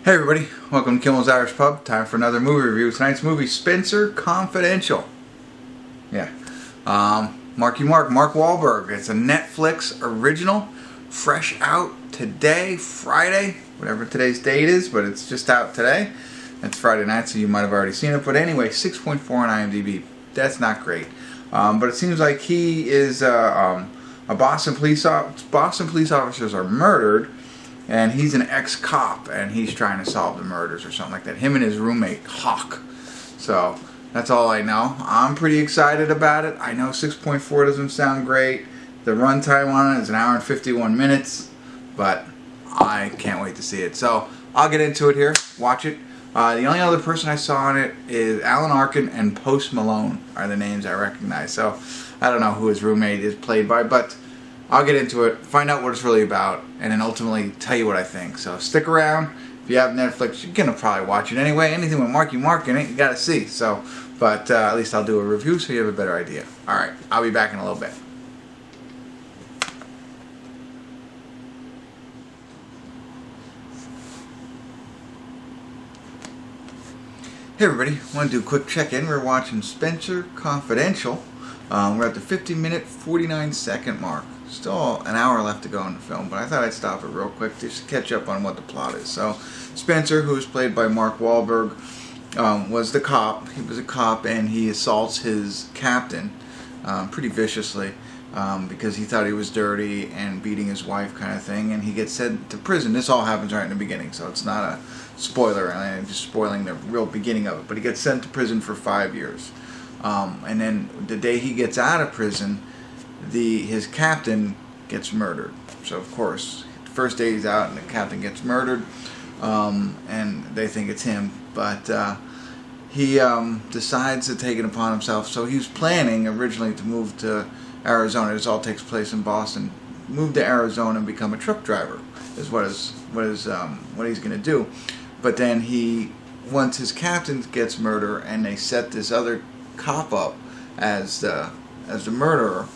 Hey everybody, welcome to Kimmel's Irish Pub. Time for another movie review. Tonight's movie, Spenser Confidential. Yeah. Mark Wahlberg. It's a Netflix original, fresh out today, Friday, whatever today's date is, but it's just out today. It's Friday night, so you might have already seen it. But anyway, 6.4 on IMDb. That's not great. But it seems like he is Boston police officers are murdered, and he's an ex-cop, and he's trying to solve the murders or something like that. Him and his roommate, Hawk. So, that's all I know. I'm pretty excited about it. I know 6.4 doesn't sound great. The runtime on it is 1 hour and 51 minutes, but I can't wait to see it. So, I'll get into it here. Watch it. The only other person I saw on it is Arkin and Post Malone are the names I recognize. So, I don't know who his roommate is played by, but I'll get into it, find out what it's really about, and then ultimately tell you what I think. So stick around. If you have Netflix, you're going to probably watch it anyway. Anything with Mark in it, you got to see. So, but at least I'll do a review so you have a better idea. Alright, I'll be back in a little bit. Hey everybody, I want to do a quick check-in. We're watching Spenser Confidential. We're at the 50-minute, 49-second mark. Still an hour left to go in the film, but I thought I'd stop it real quick just to catch up on what the plot is. So, Spenser, who is played by Mark Wahlberg, was the cop. He was a cop, and he assaults his captain pretty viciously because he thought he was dirty and beating his wife kind of thing, and he gets sent to prison. This all happens right in the beginning, so it's not a spoiler. I'm just spoiling the real beginning of it, but he gets sent to prison for 5 years. And then the day he gets out of prison, his captain gets murdered. So of course, the first day he's out and the captain gets murdered, and they think it's him. But he decides to take it upon himself. So he was planning originally to move to Arizona. This all takes place in Boston. Move to Arizona and become a truck driver is what he's going to do. But then once his captain gets murdered and they set this other cop up as the murderer,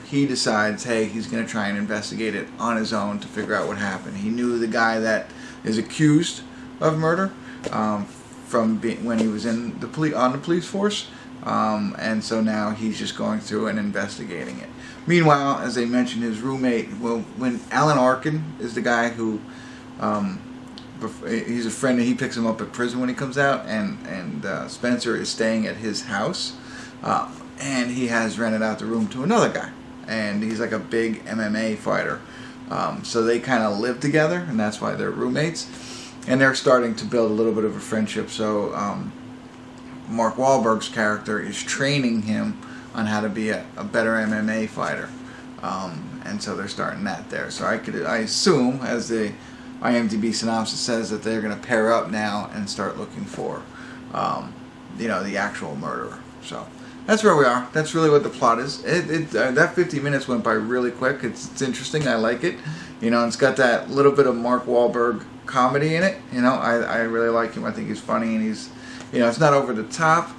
he decides, hey, he's going to try and investigate it on his own to figure out what happened. He knew the guy that is accused of murder from when he was on the police force, and so now he's just going through and investigating it. Meanwhile, as they mentioned, his roommate, when Arkin is the guy who he's a friend, and he picks him up at prison when he comes out, and Spenser is staying at his house, and he has rented out the room to another guy, and he's like a big MMA fighter. So they kind of live together, and that's why they're roommates, and they're starting to build a little bit of a friendship. So Mark Wahlberg's character is training him on how to be a better MMA fighter, and so they're starting that there. So I assume, as the IMDb synopsis says, that they're going to pair up now and start looking for, the actual murderer. So that's where we are. That's really what the plot is. That 50 minutes went by really quick. It's interesting. I like it. It's got that little bit of Mark Wahlberg comedy in it. I really like him. I think he's funny, and he's, it's not over the top.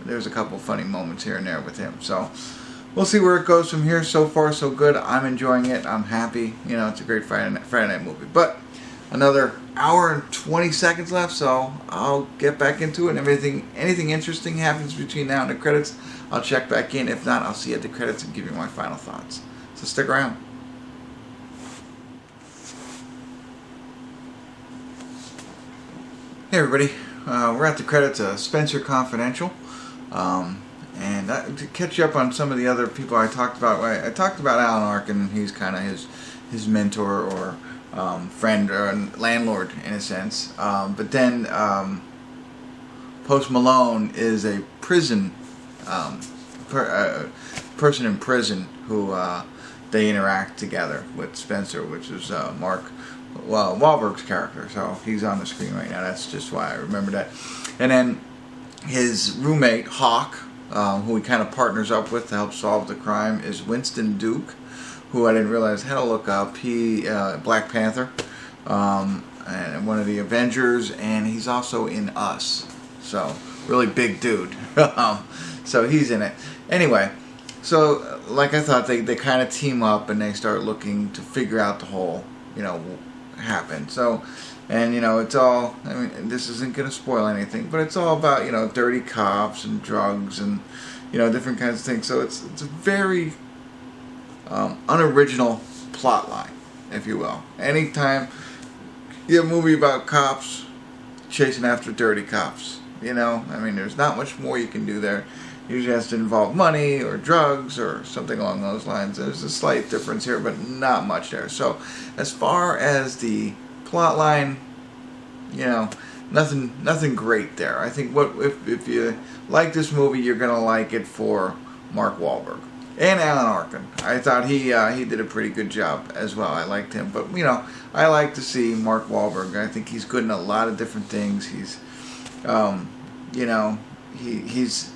There's a couple funny moments here and there with him. So we'll see where it goes from here. So far, so good. I'm enjoying it. I'm happy. It's a great Friday night movie. But another hour and 20 seconds left, so I'll get back into it. And anything interesting happens between now and the credits, I'll check back in. If not, I'll see you at the credits and give you my final thoughts. So stick around. Hey everybody, we're at the credits of Spenser Confidential. And to catch you up on some of the other people I talked about, I talked about Arkin. He's kind of his mentor or friend or landlord in a sense. But then Post Malone is a prison person in prison who they interact together with Spenser, which is Mark Wahlberg's character. So he's on the screen right now. That's just why I remember that. And then his roommate Hawk, who he kind of partners up with to help solve the crime, is Winston, who I didn't realize had to look up. He Black Panther, and one of the Avengers, and he's also in Us. So really big dude. So he's in it. Anyway, like I thought, they kind of team up and they start looking to figure out the whole, happen. So, and you know, it's all, I mean, this isn't going to spoil anything, but it's all about, you know, dirty cops and drugs and, you know, different kinds of things. So it's a very unoriginal plot line, if you will. Anytime you have a movie about cops chasing after dirty cops, you know, I mean, there's not much more you can do there. Usually has to involve money or drugs or something along those lines. There's a slight difference here, but not much there. So as far as the plot line, you know, nothing great there. I think if you like this movie, you're gonna like it for Mark Wahlberg and Alan Arkin. I thought he did a pretty good job as well. I liked him, but you know, I like to see Mark Wahlberg. I think he's good in a lot of different things. He's, you know, he's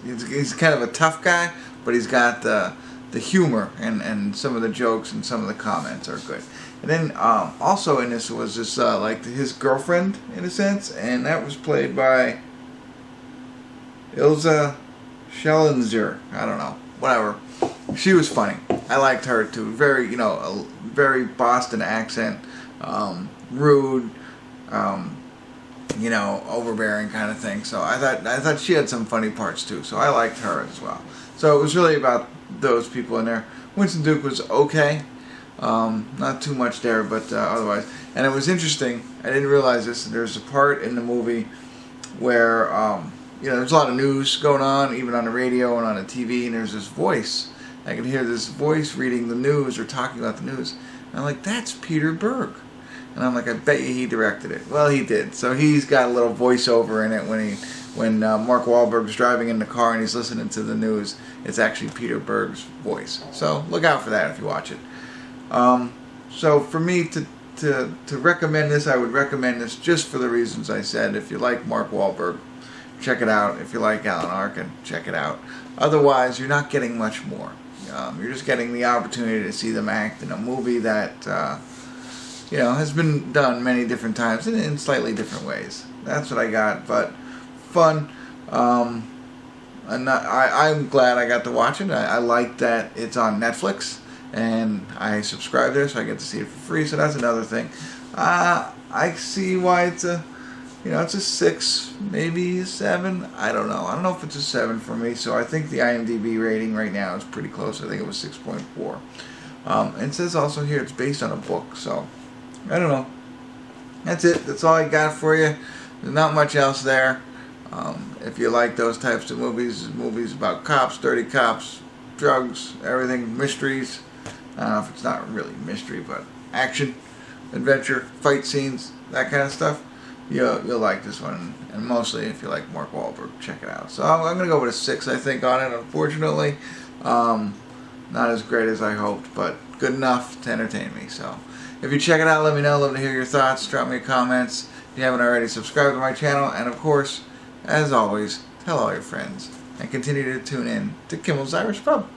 kind of a tough guy, but he's got the humor and some of the jokes and some of the comments are good. And then also in this was this like his girlfriend in a sense, and that was played by Ilza Schellenzer. I don't know, whatever. She was funny. I liked her too. Very, you know, a very Boston accent, rude, you know, overbearing kind of thing. So I thought she had some funny parts too. So I liked her as well. So it was really about those people in there. Winston Duke was okay. Not too much there, but otherwise. And it was interesting. I didn't realize this. There's a part in the movie where you know, there's a lot of news going on, even on the radio and on the TV, and there's this voice. I can hear this voice reading the news or talking about the news. And I'm like, that's Peter Berg. And I'm like, I bet you he directed it. Well, he did. So he's got a little voiceover in it when Mark Wahlberg's driving in the car and he's listening to the news. It's actually Peter Berg's voice. So look out for that if you watch it. So for me to recommend this, I would recommend this just for the reasons I said. If you like Mark Wahlberg, check it out. If you like Alan Arkin, check it out. Otherwise, you're not getting much more. You're just getting the opportunity to see them act in a movie that you know, has been done many different times in slightly different ways. That's what I got, but fun. I'm glad I got to watch it. I like that it's on Netflix, and I subscribe there, so I get to see it for free. So that's another thing. I see why it's a, you know, it's a 6, maybe a 7. I don't know. I don't know if it's a 7 for me. So I think the IMDb rating right now is pretty close. I think it was 6.4. It says also here it's based on a book. So I don't know. That's it. That's all I got for you. There's not much else there. If you like those types of movies about cops, dirty cops, drugs, everything, mysteries. I don't know if it's not really mystery, but action, adventure, fight scenes, that kind of stuff. You'll like this one, and mostly if you like Mark Wahlberg, check it out. So I'm going to go with a 6, I think, on it, unfortunately. Not as great as I hoped, but good enough to entertain me. So if you check it out, let me know. Love to hear your thoughts. Drop me comments. If you haven't already, subscribe to my channel. And of course, as always, tell all your friends. And continue to tune in to Kimmel's Irish Pub.